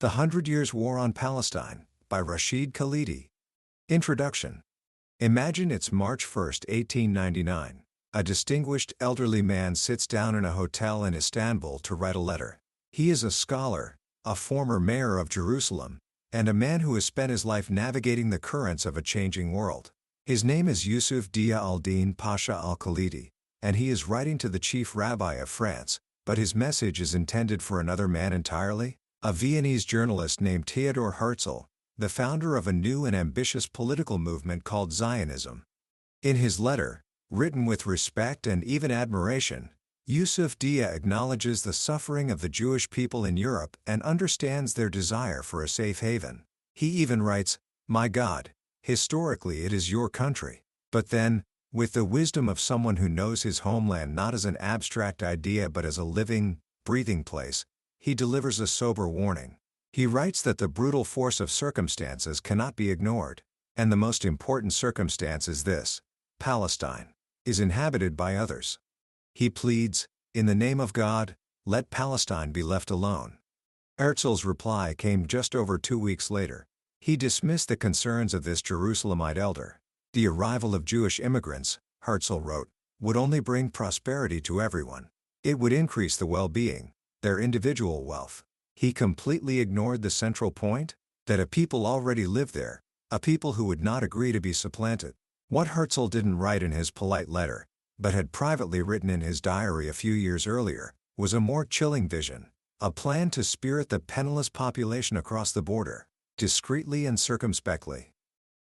The Hundred Years' War on Palestine, by Rashid Khalidi. Introduction. Imagine it's March 1, 1899. A distinguished elderly man sits down in a hotel in Istanbul to write a letter. He is a scholar, a former mayor of Jerusalem, and a man who has spent his life navigating the currents of a changing world. His name is Yusuf Dia al-Din Pasha al-Khalidi, and he is writing to the chief rabbi of France, but his message is intended for another man entirely, a Viennese journalist named Theodor Herzl, the founder of a new and ambitious political movement called Zionism. In his letter, written with respect and even admiration, Yusuf Dia acknowledges the suffering of the Jewish people in Europe and understands their desire for a safe haven. He even writes, "My God, historically it is your country." But then, with the wisdom of someone who knows his homeland not as an abstract idea but as a living, breathing place, he delivers a sober warning. He writes that the brutal force of circumstances cannot be ignored, and the most important circumstance is this: Palestine is inhabited by others. He pleads, in the name of God, let Palestine be left alone. Herzl's reply came just over 2 weeks later. He dismissed the concerns of this Jerusalemite elder. The arrival of Jewish immigrants, Herzl wrote, would only bring prosperity to everyone. It would increase the well-being, their individual wealth. He completely ignored the central point, that a people already lived there, a people who would not agree to be supplanted. What Herzl didn't write in his polite letter, but had privately written in his diary a few years earlier, was a more chilling vision, a plan to spirit the penniless population across the border, discreetly and circumspectly.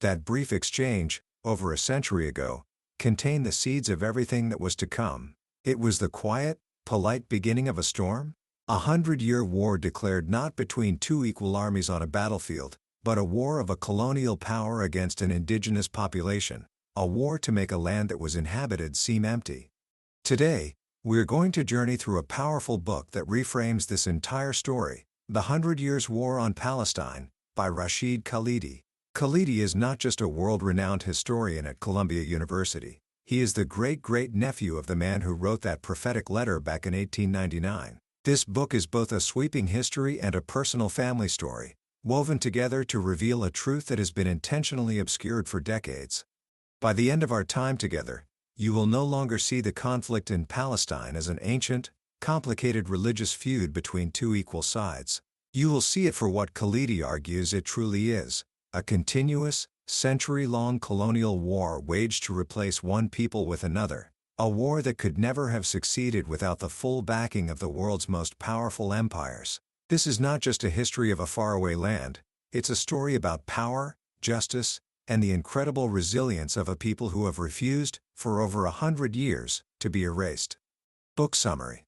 That brief exchange, over a century ago, contained the seeds of everything that was to come. It was the quiet, polite beginning of a storm, a 100-year war declared not between two equal armies on a battlefield, but a war of a colonial power against an indigenous population, a war to make a land that was inhabited seem empty. Today, we're going to journey through a powerful book that reframes this entire story, The 100 Years' War on Palestine, by Rashid Khalidi. Khalidi is not just a world-renowned historian at Columbia University. He is the great-great-nephew of the man who wrote that prophetic letter back in 1899. This book is both a sweeping history and a personal family story, woven together to reveal a truth that has been intentionally obscured for decades. By the end of our time together, you will no longer see the conflict in Palestine as an ancient, complicated religious feud between two equal sides. You will see it for what Khalidi argues it truly is: a continuous, century-long colonial war waged to replace one people with another, a war that could never have succeeded without the full backing of the world's most powerful empires. This is not just a history of a faraway land, it's a story about power, justice, and the incredible resilience of a people who have refused, for over 100 years, to be erased. Book summary.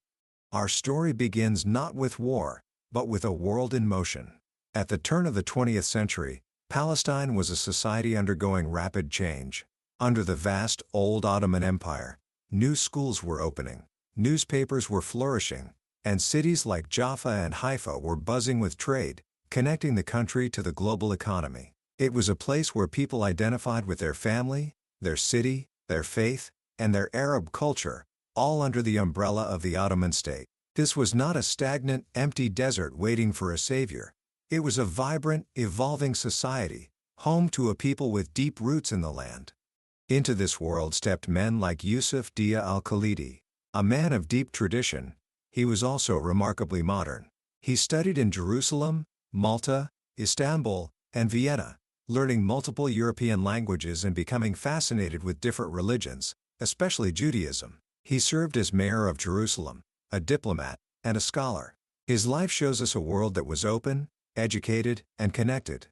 Our story begins not with war, but with a world in motion. At the turn of the 20th century, Palestine was a society undergoing rapid change. Under the vast, old Ottoman Empire, new schools were opening, newspapers were flourishing, and cities like Jaffa and Haifa were buzzing with trade, connecting the country to the global economy. It was a place where people identified with their family, their city, their faith, and their Arab culture, all under the umbrella of the Ottoman state. This was not a stagnant, empty desert waiting for a savior. It was a vibrant, evolving society, home to a people with deep roots in the land. Into this world stepped men like Yusuf Dia al-Khalidi. A man of deep tradition, he was also remarkably modern. He studied in Jerusalem, Malta, Istanbul, and Vienna, learning multiple European languages and becoming fascinated with different religions, especially Judaism. He served as mayor of Jerusalem, a diplomat, and a scholar. His life shows us a world that was open, educated, and connected.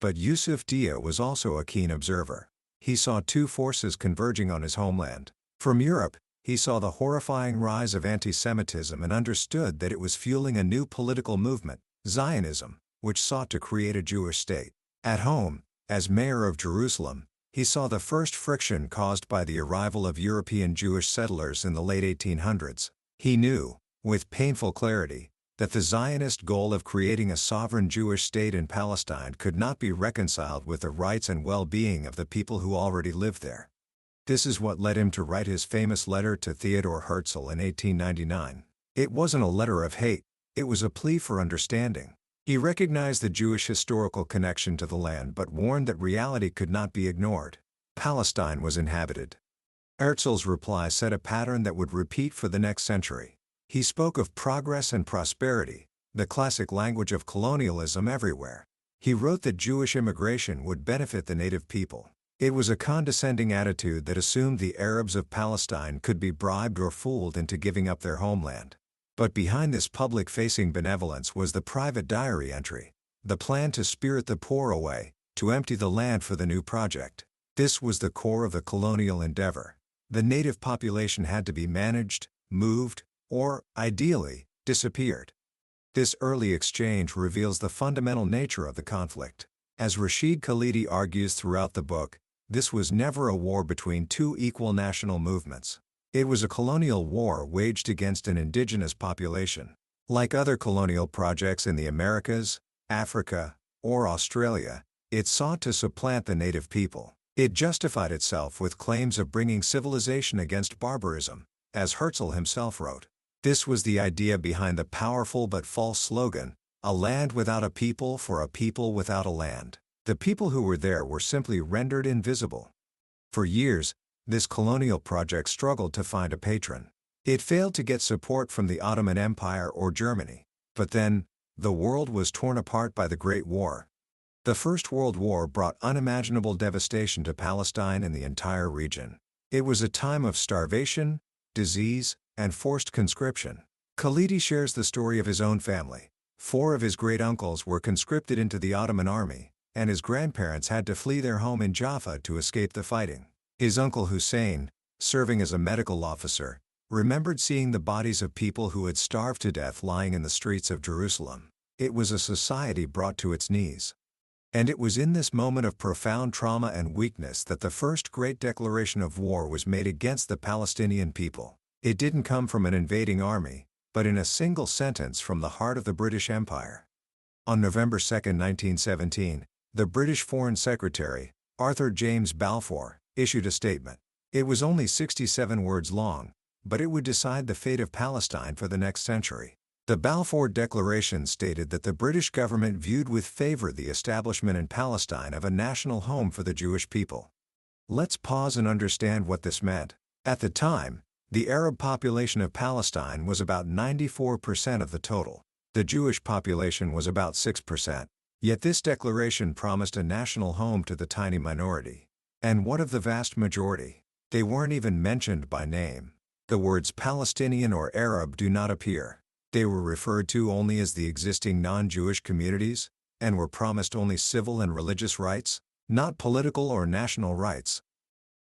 But Yusuf Dia was also a keen observer. He saw two forces converging on his homeland. From Europe, he saw the horrifying rise of anti-Semitism and understood that it was fueling a new political movement, Zionism, which sought to create a Jewish state. At home, as mayor of Jerusalem, he saw the first friction caused by the arrival of European Jewish settlers in the late 1800s. He knew, with painful clarity, that the Zionist goal of creating a sovereign Jewish state in Palestine could not be reconciled with the rights and well-being of the people who already lived there. This is what led him to write his famous letter to Theodor Herzl in 1899. It wasn't a letter of hate, it was a plea for understanding. He recognized the Jewish historical connection to the land but warned that reality could not be ignored. Palestine was inhabited. Herzl's reply set a pattern that would repeat for the next century. He spoke of progress and prosperity, the classic language of colonialism everywhere. He wrote that Jewish immigration would benefit the native people. It was a condescending attitude that assumed the Arabs of Palestine could be bribed or fooled into giving up their homeland. But behind this public-facing benevolence was the private diary entry, the plan to spirit the poor away, to empty the land for the new project. This was the core of the colonial endeavor. The native population had to be managed, moved, or, ideally, disappeared. This early exchange reveals the fundamental nature of the conflict. As Rashid Khalidi argues throughout the book, this was never a war between two equal national movements. It was a colonial war waged against an indigenous population. Like other colonial projects in the Americas, Africa, or Australia, it sought to supplant the native people. It justified itself with claims of bringing civilization against barbarism, as Herzl himself wrote. This was the idea behind the powerful but false slogan, "A land without a people for a people without a land." The people who were there were simply rendered invisible. For years, this colonial project struggled to find a patron. It failed to get support from the Ottoman Empire or Germany. But then, the world was torn apart by the Great War. The First World War brought unimaginable devastation to Palestine and the entire region. It was a time of starvation, disease, and forced conscription. Khalidi shares the story of his own family. 4 of his great-uncles were conscripted into the Ottoman army, and his grandparents had to flee their home in Jaffa to escape the fighting. His uncle Hussein, serving as a medical officer, remembered seeing the bodies of people who had starved to death lying in the streets of Jerusalem. It was a society brought to its knees. And it was in this moment of profound trauma and weakness that the first great declaration of war was made against the Palestinian people. It didn't come from an invading army, but in a single sentence from the heart of the British Empire. On November 2, 1917, the British Foreign Secretary, Arthur James Balfour, issued a statement. It was only 67 words long, but it would decide the fate of Palestine for the next century. The Balfour Declaration stated that the British government viewed with favor the establishment in Palestine of a national home for the Jewish people. Let's pause and understand what this meant. At the time, the Arab population of Palestine was about 94% of the total. The Jewish population was about 6%. Yet this declaration promised a national home to the tiny minority. And what of the vast majority? They weren't even mentioned by name. The words Palestinian or Arab do not appear. They were referred to only as the existing non-Jewish communities, and were promised only civil and religious rights, not political or national rights.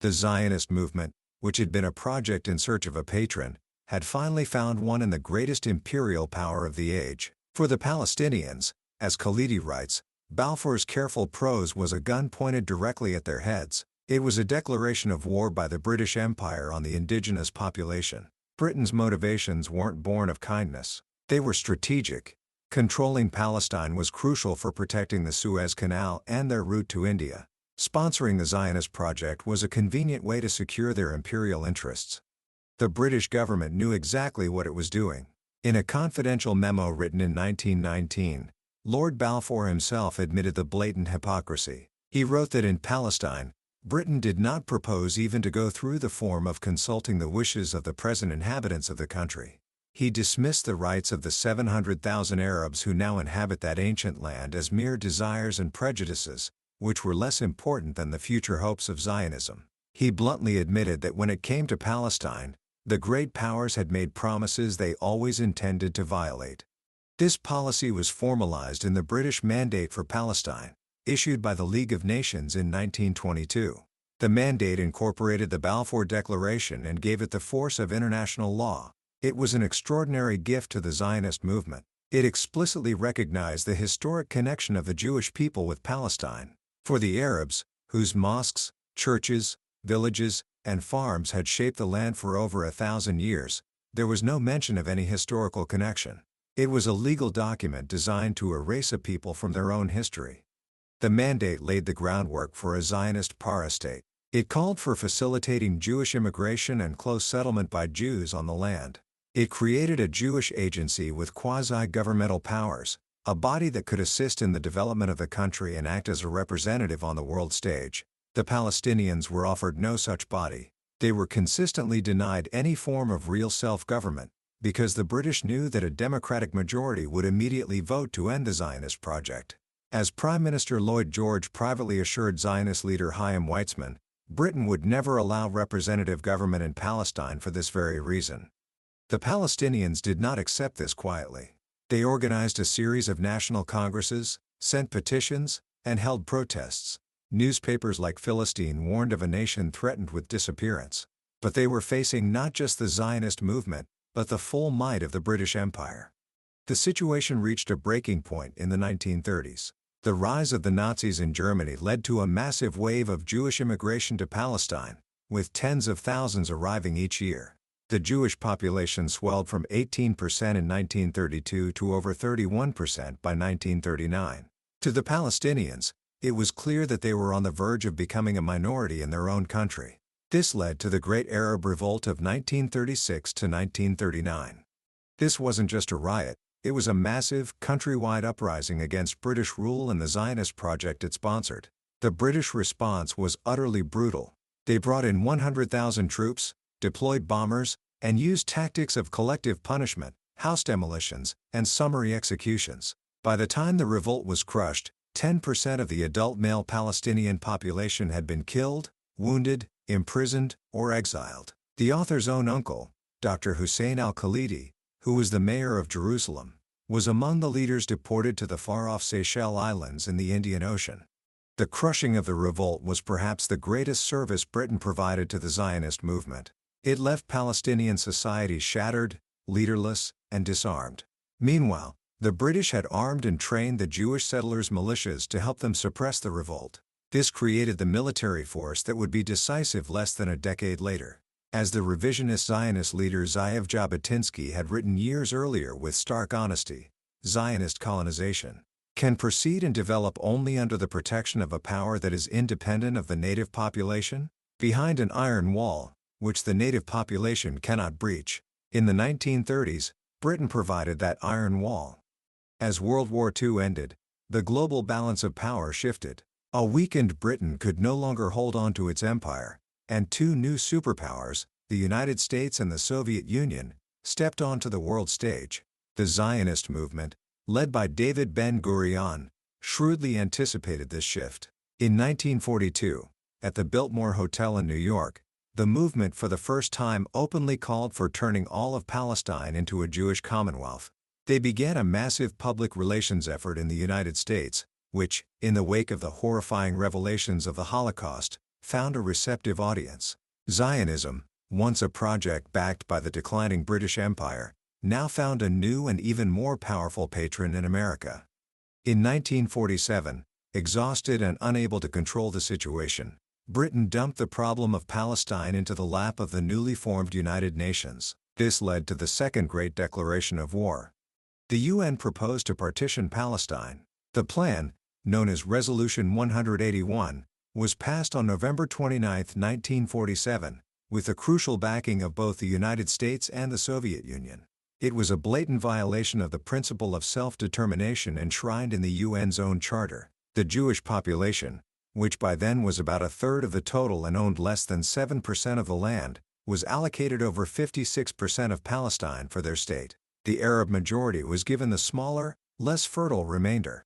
The Zionist movement, which had been a project in search of a patron, had finally found one in the greatest imperial power of the age. For the Palestinians, as Khalidi writes, Balfour's careful prose was a gun pointed directly at their heads. It was a declaration of war by the British Empire on the indigenous population. Britain's motivations weren't born of kindness. They were strategic. Controlling Palestine was crucial for protecting the Suez Canal and their route to India. Sponsoring the Zionist project was a convenient way to secure their imperial interests. The British government knew exactly what it was doing. In a confidential memo written in 1919, Lord Balfour himself admitted the blatant hypocrisy. He wrote that in Palestine, Britain did not propose even to go through the form of consulting the wishes of the present inhabitants of the country. He dismissed the rights of the 700,000 Arabs who now inhabit that ancient land as mere desires and prejudices, which were less important than the future hopes of Zionism. He bluntly admitted that when it came to Palestine, the great powers had made promises they always intended to violate. This policy was formalized in the British Mandate for Palestine, issued by the League of Nations in 1922. The mandate incorporated the Balfour Declaration and gave it the force of international law. It was an extraordinary gift to the Zionist movement. It explicitly recognized the historic connection of the Jewish people with Palestine. For the Arabs, whose mosques, churches, villages, and farms had shaped the land for over 1,000 years, there was no mention of any historical connection. It was a legal document designed to erase a people from their own history. The mandate laid the groundwork for a Zionist parastate. It called for facilitating Jewish immigration and close settlement by Jews on the land. It created a Jewish agency with quasi-governmental powers, a body that could assist in the development of the country and act as a representative on the world stage. The Palestinians were offered no such body. They were consistently denied any form of real self-government, because the British knew that a democratic majority would immediately vote to end the Zionist project. As Prime Minister Lloyd George privately assured Zionist leader Chaim Weizmann, Britain would never allow representative government in Palestine for this very reason. The Palestinians did not accept this quietly. They organized a series of national congresses, sent petitions, and held protests. Newspapers like Philistine warned of a nation threatened with disappearance. But they were facing not just the Zionist movement, but the full might of the British Empire. The situation reached a breaking point in the 1930s. The rise of the Nazis in Germany led to a massive wave of Jewish immigration to Palestine, with tens of thousands arriving each year. The Jewish population swelled from 18% in 1932 to over 31% by 1939. To the Palestinians, it was clear that they were on the verge of becoming a minority in their own country. This led to the Great Arab Revolt of 1936 to 1939. This wasn't just a riot, it was a massive, countrywide uprising against British rule and the Zionist project it sponsored. The British response was utterly brutal. They brought in 100,000 troops, deployed bombers, and used tactics of collective punishment, house demolitions, and summary executions. By the time the revolt was crushed, 10% of the adult male Palestinian population had been killed, wounded, imprisoned, or exiled. The author's own uncle, Dr. Hussein al-Khalidi, who was the mayor of Jerusalem, was among the leaders deported to the far-off Seychelles Islands in the Indian Ocean. The crushing of the revolt was perhaps the greatest service Britain provided to the Zionist movement. It left Palestinian society shattered, leaderless, and disarmed. Meanwhile, the British had armed and trained the Jewish settlers' militias to help them suppress the revolt. This created the military force that would be decisive less than a decade later. As the revisionist Zionist leader Ze'ev Jabotinsky had written years earlier with stark honesty, Zionist colonization can proceed and develop only under the protection of a power that is independent of the native population, behind an iron wall, which the native population cannot breach. In the 1930s, Britain provided that iron wall. As World War II ended, the global balance of power shifted. A weakened Britain could no longer hold on to its empire, and two new superpowers, the United States and the Soviet Union, stepped onto the world stage. The Zionist movement, led by David Ben-Gurion, shrewdly anticipated this shift. In 1942, at the Biltmore Hotel in New York, the movement for the first time openly called for turning all of Palestine into a Jewish commonwealth. They began a massive public relations effort in the United States, which, in the wake of the horrifying revelations of the Holocaust, found a receptive audience. Zionism, once a project backed by the declining British Empire, now found a new and even more powerful patron in America. In 1947, exhausted and unable to control the situation, Britain dumped the problem of Palestine into the lap of the newly formed United Nations. This led to the Second Great Declaration of War. The UN proposed to partition Palestine. The plan, known as Resolution 181, was passed on November 29, 1947, with the crucial backing of both the United States and the Soviet Union. It was a blatant violation of the principle of self-determination enshrined in the UN's own charter. The Jewish population, which by then was about a third of the total and owned less than 7% of the land, was allocated over 56% of Palestine for their state. The Arab majority was given the smaller, less fertile remainder.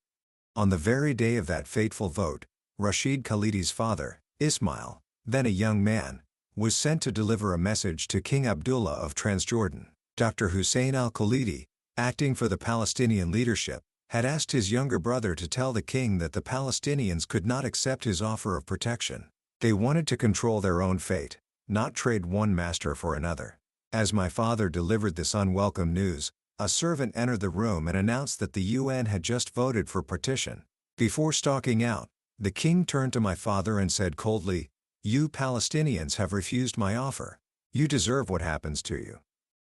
On the very day of that fateful vote, Rashid Khalidi's father, Ismail, then a young man, was sent to deliver a message to King Abdullah of Transjordan. Dr. Hussein al-Khalidi, acting for the Palestinian leadership, had asked his younger brother to tell the king that the Palestinians could not accept his offer of protection. They wanted to control their own fate, not trade one master for another. As my father delivered this unwelcome news, a servant entered the room and announced that the UN had just voted for partition. Before stalking out, the king turned to my father and said coldly, "You Palestinians have refused my offer. You deserve what happens to you."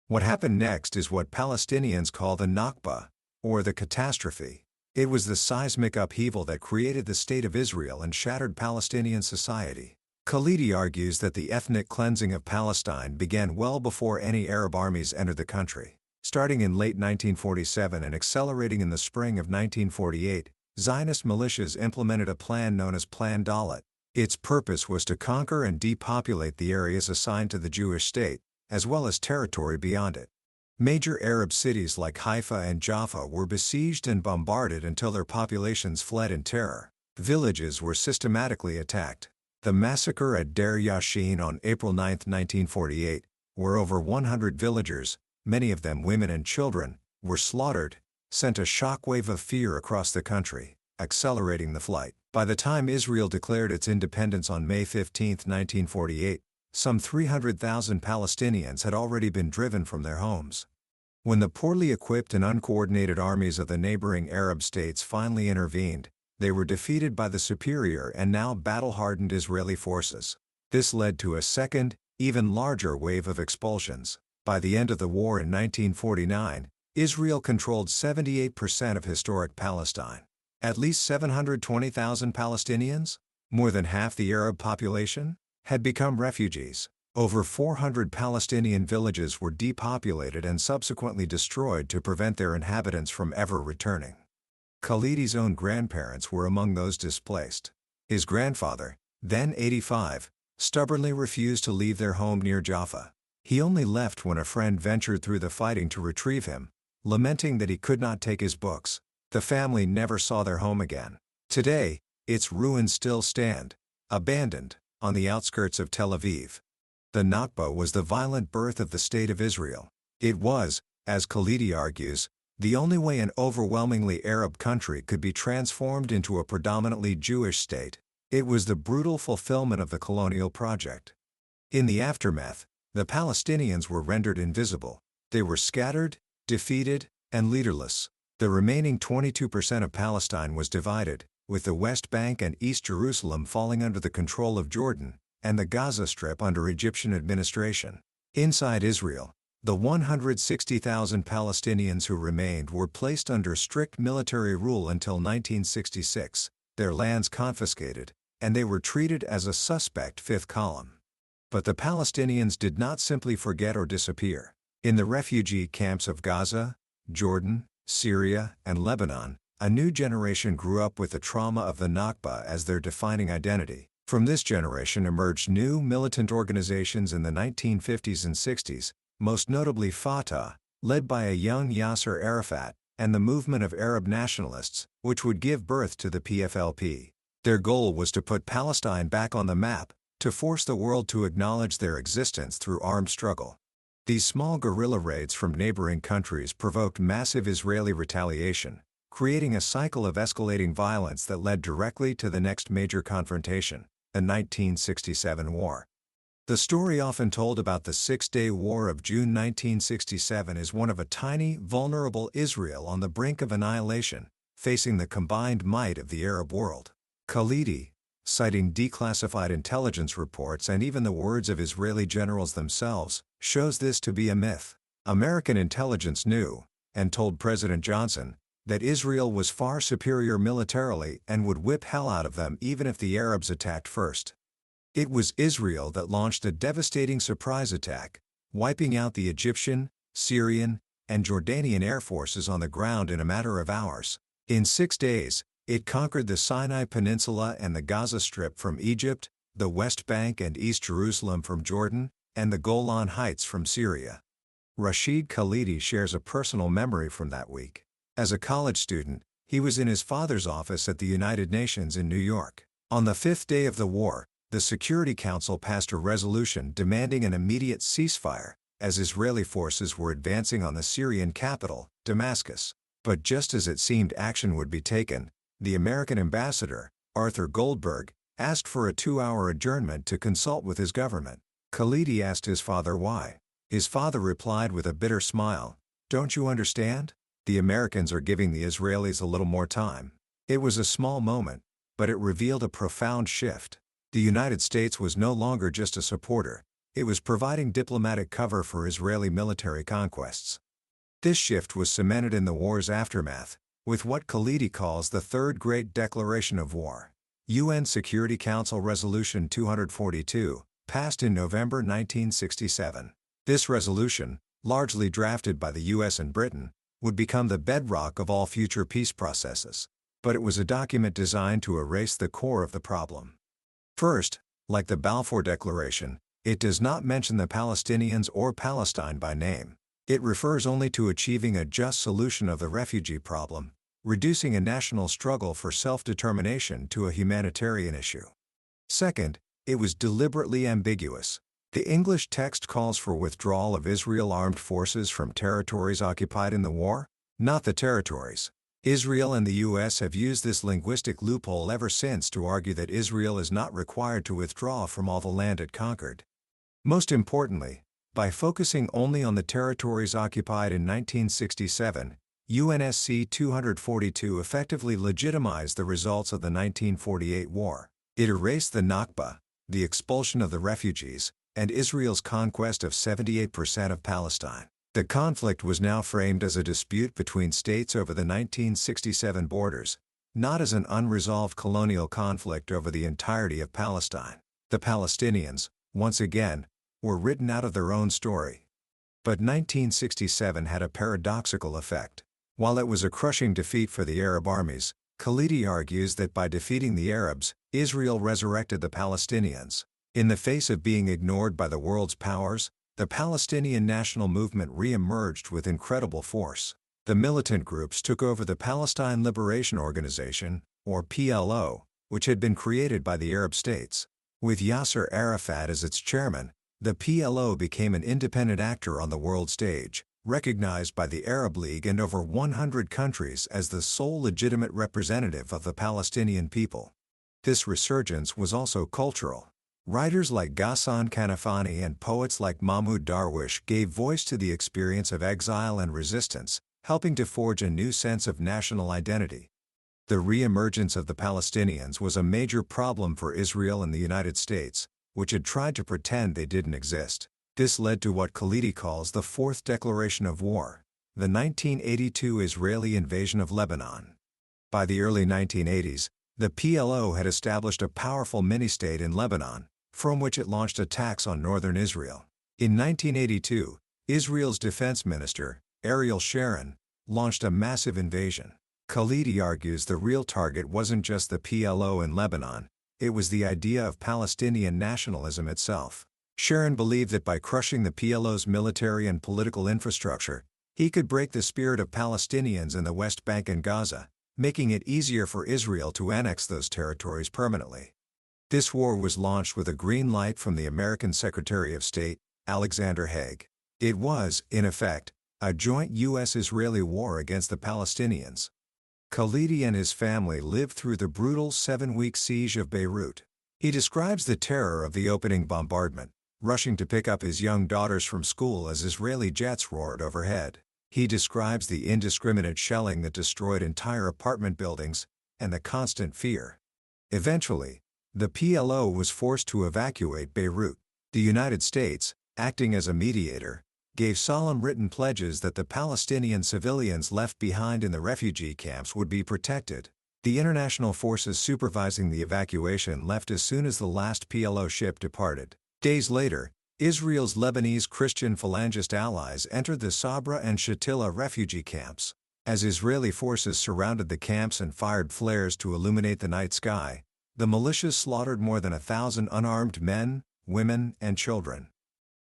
What happened next is what Palestinians call the Nakba, or the catastrophe. It was the seismic upheaval that created the State of Israel and shattered Palestinian society. Khalidi argues that the ethnic cleansing of Palestine began well before any Arab armies entered the country. Starting in late 1947 and accelerating in the spring of 1948, Zionist militias implemented a plan known as Plan Dalet. Its purpose was to conquer and depopulate the areas assigned to the Jewish state, as well as territory beyond it. Major Arab cities like Haifa and Jaffa were besieged and bombarded until their populations fled in terror. Villages were systematically attacked. The massacre at Deir Yashin on April 9, 1948, where over 100 villagers, many of them women and children, were slaughtered, sent a shockwave of fear across the country, accelerating the flight. By the time Israel declared its independence on May 15, 1948, some 300,000 Palestinians had already been driven from their homes. When the poorly equipped and uncoordinated armies of the neighboring Arab states finally intervened, they were defeated by the superior and now battle-hardened Israeli forces. This led to a second, even larger wave of expulsions. By the end of the war in 1949, Israel controlled 78% of historic Palestine. At least 720,000 Palestinians, more than half the Arab population, had become refugees. Over 400 Palestinian villages were depopulated and subsequently destroyed to prevent their inhabitants from ever returning. Khalidi's own grandparents were among those displaced. His grandfather, then 85, stubbornly refused to leave their home near Jaffa. He only left when a friend ventured through the fighting to retrieve him, lamenting that he could not take his books. The family never saw their home again. Today, its ruins still stand, abandoned, on the outskirts of Tel Aviv. The Nakba was the violent birth of the State of Israel. It was, as Khalidi argues, the only way an overwhelmingly Arab country could be transformed into a predominantly Jewish state. It was the brutal fulfillment of the colonial project. In the aftermath, the Palestinians were rendered invisible. They were scattered, defeated, and leaderless. The remaining 22% of Palestine was divided, with the West Bank and East Jerusalem falling under the control of Jordan, and the Gaza Strip under Egyptian administration. Inside Israel, the 160,000 Palestinians who remained were placed under strict military rule until 1966, their lands confiscated, and they were treated as a suspect fifth column. But the Palestinians did not simply forget or disappear. In the refugee camps of Gaza, Jordan, Syria, and Lebanon, a new generation grew up with the trauma of the Nakba as their defining identity. From this generation emerged new militant organizations in the 1950s and 60s, most notably Fatah, led by a young Yasser Arafat, and the movement of Arab nationalists, which would give birth to the PFLP. Their goal was to put Palestine back on the map, to force the world to acknowledge their existence through armed struggle. These small guerrilla raids from neighboring countries provoked massive Israeli retaliation, creating a cycle of escalating violence that led directly to the next major confrontation, the 1967 war. The story often told about the Six-Day War of June 1967 is one of a tiny, vulnerable Israel on the brink of annihilation, facing the combined might of the Arab world. Khalidi, citing declassified intelligence reports and even the words of Israeli generals themselves, shows this to be a myth. American intelligence knew, and told President Johnson, that Israel was far superior militarily and would whip hell out of them even if the Arabs attacked first. It was Israel that launched a devastating surprise attack, wiping out the Egyptian, Syrian, and Jordanian air forces on the ground in a matter of hours. In 6 days, it conquered the Sinai Peninsula and the Gaza Strip from Egypt, the West Bank and East Jerusalem from Jordan, and the Golan Heights from Syria. Rashid Khalidi shares a personal memory from that week. As a college student, he was in his father's office at the United Nations in New York. On the 5th day of the war, the Security Council passed a resolution demanding an immediate ceasefire, as Israeli forces were advancing on the Syrian capital, Damascus. But just as it seemed action would be taken, the American ambassador, Arthur Goldberg, asked for a 2-hour adjournment to consult with his government. Khalidi asked his father why. His father replied with a bitter smile, "Don't you understand? The Americans are giving the Israelis a little more time." It was a small moment, but it revealed a profound shift. The United States was no longer just a supporter, it was providing diplomatic cover for Israeli military conquests. This shift was cemented in the war's aftermath, with what Khalidi calls the Third Great Declaration of War. UN Security Council Resolution 242, passed in November 1967. This resolution, largely drafted by the US and Britain, would become the bedrock of all future peace processes. But it was a document designed to erase the core of the problem. First, like the Balfour Declaration, it does not mention the Palestinians or Palestine by name. It refers only to achieving a just solution of the refugee problem, reducing a national struggle for self-determination to a humanitarian issue. Second, it was deliberately ambiguous. The English text calls for withdrawal of Israel armed forces from territories occupied in the war, not the territories. Israel and the U.S. have used this linguistic loophole ever since to argue that Israel is not required to withdraw from all the land it conquered. Most importantly, by focusing only on the territories occupied in 1967, UNSC 242 effectively legitimized the results of the 1948 war. It erased the Nakba, the expulsion of the refugees, and Israel's conquest of 78% of Palestine. The conflict was now framed as a dispute between states over the 1967 borders, not as an unresolved colonial conflict over the entirety of Palestine. The Palestinians, once again, were written out of their own story. But 1967 had a paradoxical effect. While it was a crushing defeat for the Arab armies, Khalidi argues that by defeating the Arabs, Israel resurrected the Palestinians. In the face of being ignored by the world's powers, the Palestinian national movement re-emerged with incredible force. The militant groups took over the Palestine Liberation Organization, or PLO, which had been created by the Arab states. With Yasser Arafat as its chairman, the PLO became an independent actor on the world stage, recognized by the Arab League and over 100 countries as the sole legitimate representative of the Palestinian people. This resurgence was also cultural. Writers like Ghassan Kanafani and poets like Mahmoud Darwish gave voice to the experience of exile and resistance, helping to forge a new sense of national identity. The re-emergence of the Palestinians was a major problem for Israel and the United States, which had tried to pretend they didn't exist. This led to what Khalidi calls the Fourth Declaration of War, the 1982 Israeli invasion of Lebanon. By the early 1980s, the PLO had established a powerful mini-state in Lebanon, from which it launched attacks on northern Israel. In 1982, Israel's defense minister, Ariel Sharon, launched a massive invasion. Khalidi argues the real target wasn't just the PLO in Lebanon, it was the idea of Palestinian nationalism itself. Sharon believed that by crushing the PLO's military and political infrastructure, he could break the spirit of Palestinians in the West Bank and Gaza, making it easier for Israel to annex those territories permanently. This war was launched with a green light from the American Secretary of State, Alexander Haig. It was, in effect, a joint U.S.-Israeli war against the Palestinians. Khalidi and his family lived through the brutal 7-week siege of Beirut. He describes the terror of the opening bombardment, rushing to pick up his young daughters from school as Israeli jets roared overhead. He describes the indiscriminate shelling that destroyed entire apartment buildings, and the constant fear. Eventually, the PLO was forced to evacuate Beirut. The United States, acting as a mediator, gave solemn written pledges that the Palestinian civilians left behind in the refugee camps would be protected. The international forces supervising the evacuation left as soon as the last PLO ship departed. Days later, Israel's Lebanese Christian Phalangist allies entered the Sabra and Shatila refugee camps. As Israeli forces surrounded the camps and fired flares to illuminate the night sky, the militias slaughtered more than 1,000 unarmed men, women, and children.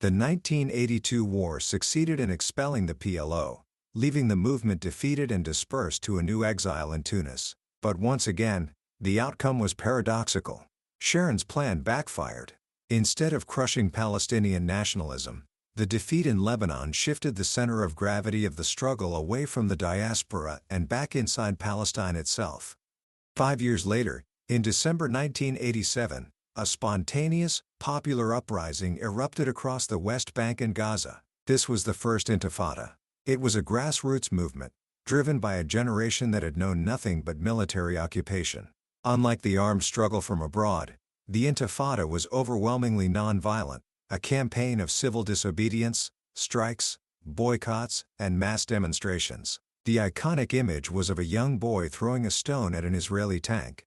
The 1982 war succeeded in expelling the PLO, leaving the movement defeated and dispersed to a new exile in Tunis. But once again, the outcome was paradoxical. Sharon's plan backfired. Instead of crushing Palestinian nationalism, the defeat in Lebanon shifted the center of gravity of the struggle away from the diaspora and back inside Palestine itself. 5 years later, in December 1987, a spontaneous, popular uprising erupted across the West Bank and Gaza. This was the First Intifada. It was a grassroots movement, driven by a generation that had known nothing but military occupation. Unlike the armed struggle from abroad, the Intifada was overwhelmingly nonviolent, a campaign of civil disobedience, strikes, boycotts, and mass demonstrations. The iconic image was of a young boy throwing a stone at an Israeli tank.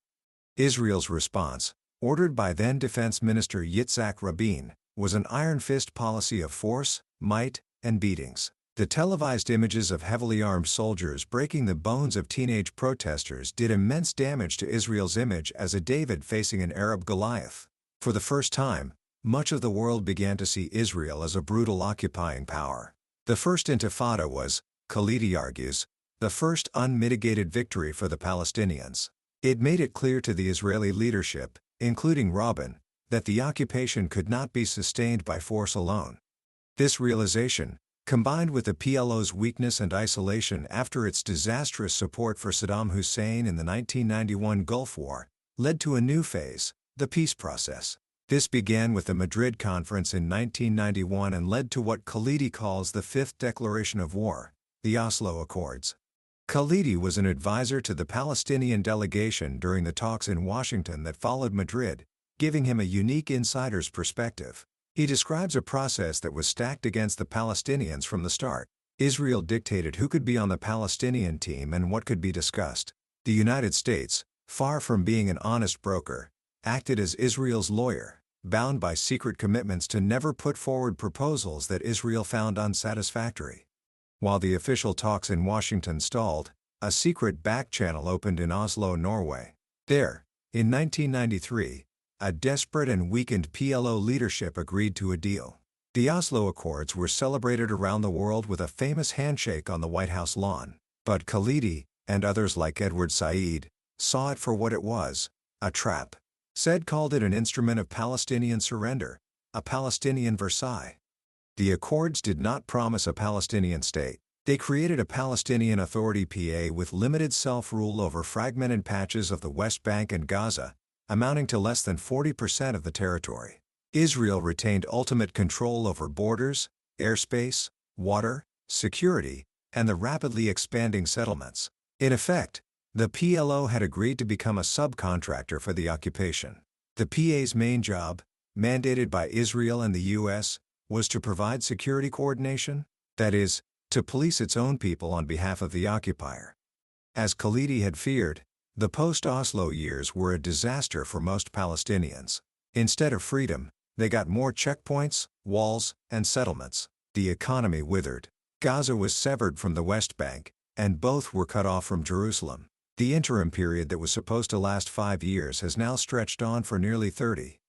Israel's response, ordered by then Defense Minister Yitzhak Rabin, was an iron fist policy of force, might, and beatings. The televised images of heavily armed soldiers breaking the bones of teenage protesters did immense damage to Israel's image as a David facing an Arab Goliath. For the first time, much of the world began to see Israel as a brutal occupying power. The first intifada was, Khalidi argues, the first unmitigated victory for the Palestinians. It made it clear to the Israeli leadership, including Rabin, that the occupation could not be sustained by force alone. This realization, combined with the PLO's weakness and isolation after its disastrous support for Saddam Hussein in the 1991 Gulf War, led to a new phase, the peace process. This began with the Madrid Conference in 1991 and led to what Khalidi calls the Fifth Declaration of War, the Oslo Accords. Khalidi was an advisor to the Palestinian delegation during the talks in Washington that followed Madrid, giving him a unique insider's perspective. He describes a process that was stacked against the Palestinians from the start. Israel dictated who could be on the Palestinian team and what could be discussed. The United States, far from being an honest broker, acted as Israel's lawyer, bound by secret commitments to never put forward proposals that Israel found unsatisfactory. While the official talks in Washington stalled, a secret back channel opened in Oslo, Norway. There, in 1993, a desperate and weakened PLO leadership agreed to a deal. The Oslo Accords were celebrated around the world with a famous handshake on the White House lawn. But Khalidi, and others like Edward Said, saw it for what it was, a trap. Said called it an instrument of Palestinian surrender, a Palestinian Versailles. The Accords did not promise a Palestinian state. They created a Palestinian Authority PA with limited self-rule over fragmented patches of the West Bank and Gaza, amounting to less than 40% of the territory. Israel retained ultimate control over borders, airspace, water, security, and the rapidly expanding settlements. In effect, the PLO had agreed to become a subcontractor for the occupation. The PA's main job, mandated by Israel and the U.S., was to provide security coordination, that is, to police its own people on behalf of the occupier. As Khalidi had feared, the post-Oslo years were a disaster for most Palestinians. Instead of freedom, they got more checkpoints, walls, and settlements. The economy withered. Gaza was severed from the West Bank, and both were cut off from Jerusalem. The interim period that was supposed to last 5 years has now stretched on for nearly 30.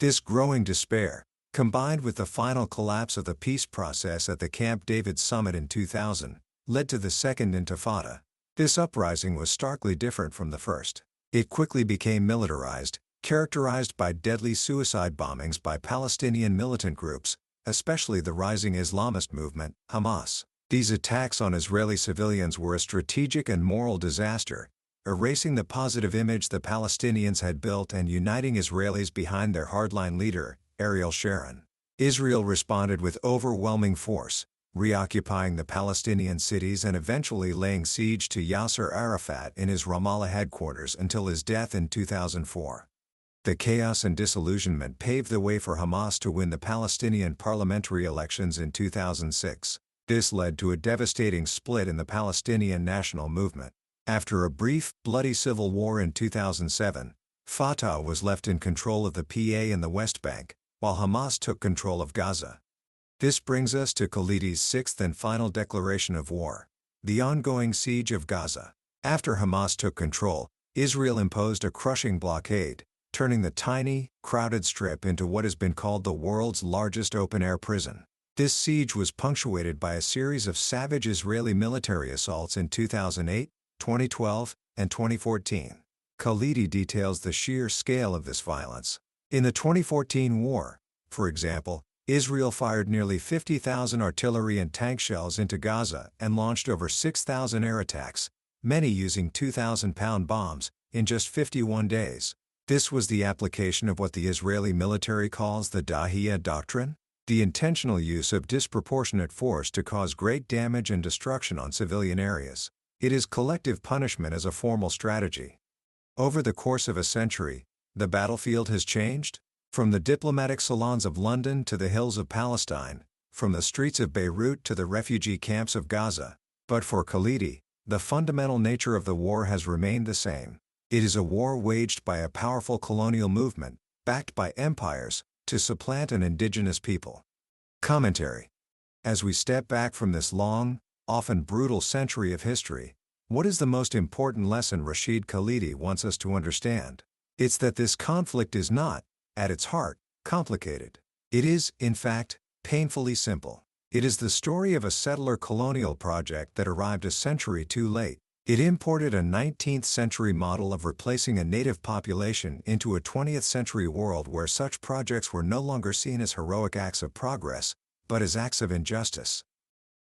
This growing despair, combined with the final collapse of the peace process at the Camp David summit in 2000, led to the Second Intifada. This uprising was starkly different from the first. It quickly became militarized, characterized by deadly suicide bombings by Palestinian militant groups, especially the rising Islamist movement, Hamas. These attacks on Israeli civilians were a strategic and moral disaster, erasing the positive image the Palestinians had built and uniting Israelis behind their hardline leader, Ariel Sharon. Israel responded with overwhelming force, reoccupying the Palestinian cities and eventually laying siege to Yasser Arafat in his Ramallah headquarters until his death in 2004. The chaos and disillusionment paved the way for Hamas to win the Palestinian parliamentary elections in 2006. This led to a devastating split in the Palestinian national movement. After a brief, bloody civil war in 2007, Fatah was left in control of the PA and the West Bank, while Hamas took control of Gaza. This brings us to Khalidi's sixth and final declaration of war, the ongoing siege of Gaza. After Hamas took control, Israel imposed a crushing blockade, turning the tiny, crowded strip into what has been called the world's largest open-air prison. This siege was punctuated by a series of savage Israeli military assaults in 2008, 2012, and 2014. Khalidi details the sheer scale of this violence. In the 2014 war, for example, Israel fired nearly 50,000 artillery and tank shells into Gaza and launched over 6,000 air attacks, many using 2,000-pound bombs, in just 51 days. This was the application of what the Israeli military calls the Dahiya doctrine, the intentional use of disproportionate force to cause great damage and destruction on civilian areas. It is collective punishment as a formal strategy. Over the course of a century, the battlefield has changed, from the diplomatic salons of London to the hills of Palestine, from the streets of Beirut to the refugee camps of Gaza. But for Khalidi, the fundamental nature of the war has remained the same. It is a war waged by a powerful colonial movement, backed by empires, to supplant an indigenous people. Commentary. As we step back from this long, often brutal century of history, what is the most important lesson Rashid Khalidi wants us to understand? It's that this conflict is not, at its heart, complicated. It is, in fact, painfully simple. It is the story of a settler-colonial project that arrived a century too late. It imported a 19th-century model of replacing a native population into a 20th-century world where such projects were no longer seen as heroic acts of progress, but as acts of injustice.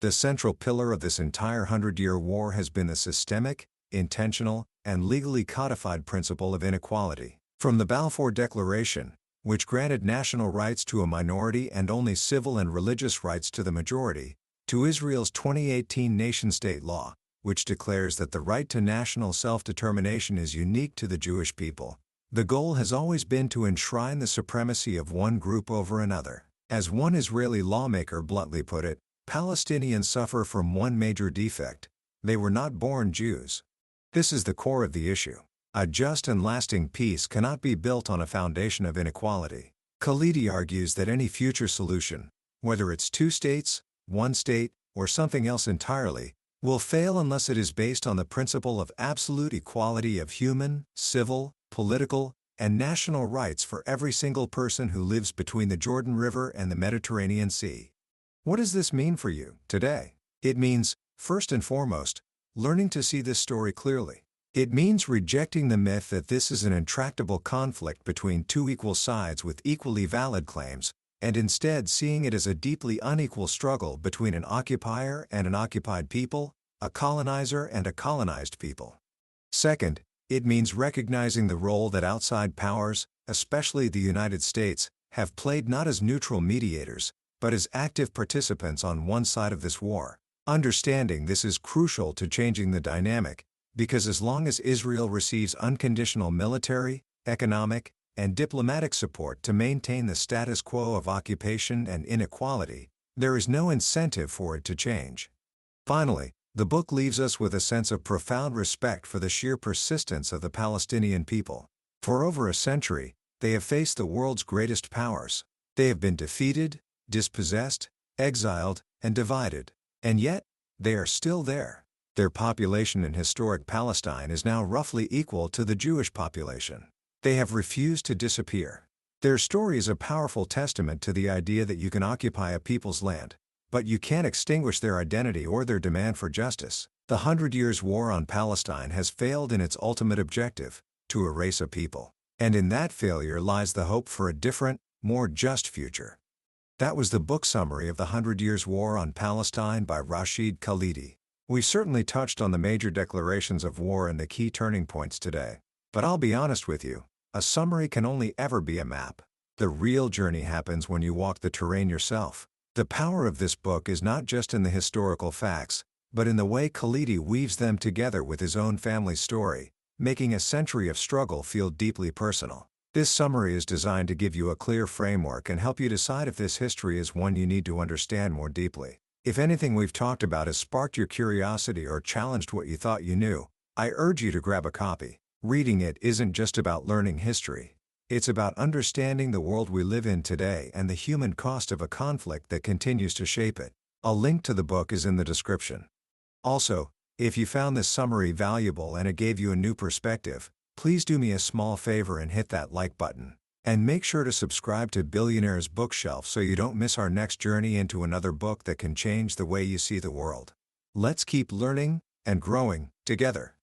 The central pillar of this entire 100-year war has been the systemic, intentional, and legally codified principle of inequality. From the Balfour Declaration, which granted national rights to a minority and only civil and religious rights to the majority, to Israel's 2018 nation-state law, which declares that the right to national self-determination is unique to the Jewish people, the goal has always been to enshrine the supremacy of one group over another. As one Israeli lawmaker bluntly put it, Palestinians suffer from one major defect: they were not born Jews. This is the core of the issue. A just and lasting peace cannot be built on a foundation of inequality. Khalidi argues that any future solution, whether it's two states, one state, or something else entirely, will fail unless it is based on the principle of absolute equality of human, civil, political, and national rights for every single person who lives between the Jordan River and the Mediterranean Sea. What does this mean for you today? It means, first and foremost, learning to see this story clearly. It means rejecting the myth that this is an intractable conflict between two equal sides with equally valid claims, and instead seeing it as a deeply unequal struggle between an occupier and an occupied people, a colonizer and a colonized people. Second, it means recognizing the role that outside powers, especially the United States, have played not as neutral mediators, but as active participants on one side of this war. Understanding this is crucial to changing the dynamic, because as long as Israel receives unconditional military, economic, and diplomatic support to maintain the status quo of occupation and inequality, there is no incentive for it to change. Finally, the book leaves us with a sense of profound respect for the sheer persistence of the Palestinian people. For over a century, they have faced the world's greatest powers. They have been defeated, dispossessed, exiled, and divided. And yet, they are still there. Their population in historic Palestine is now roughly equal to the Jewish population. They have refused to disappear. Their story is a powerful testament to the idea that you can occupy a people's land, but you can't extinguish their identity or their demand for justice. The 100 Years' War on Palestine has failed in its ultimate objective, to erase a people. And in that failure lies the hope for a different, more just future. That was the book summary of the 100 Years' War on Palestine by Rashid Khalidi. We certainly touched on the major declarations of war and the key turning points today. But I'll be honest with you, a summary can only ever be a map. The real journey happens when you walk the terrain yourself. The power of this book is not just in the historical facts, but in the way Khalidi weaves them together with his own family story, making a century of struggle feel deeply personal. This summary is designed to give you a clear framework and help you decide if this history is one you need to understand more deeply. If anything we've talked about has sparked your curiosity or challenged what you thought you knew, I urge you to grab a copy. Reading it isn't just about learning history. It's about understanding the world we live in today and the human cost of a conflict that continues to shape it. A link to the book is in the description. Also, if you found this summary valuable and it gave you a new perspective, please do me a small favor and hit that like button. And make sure to subscribe to Billionaire's Bookshelf so you don't miss our next journey into another book that can change the way you see the world. Let's keep learning and growing together.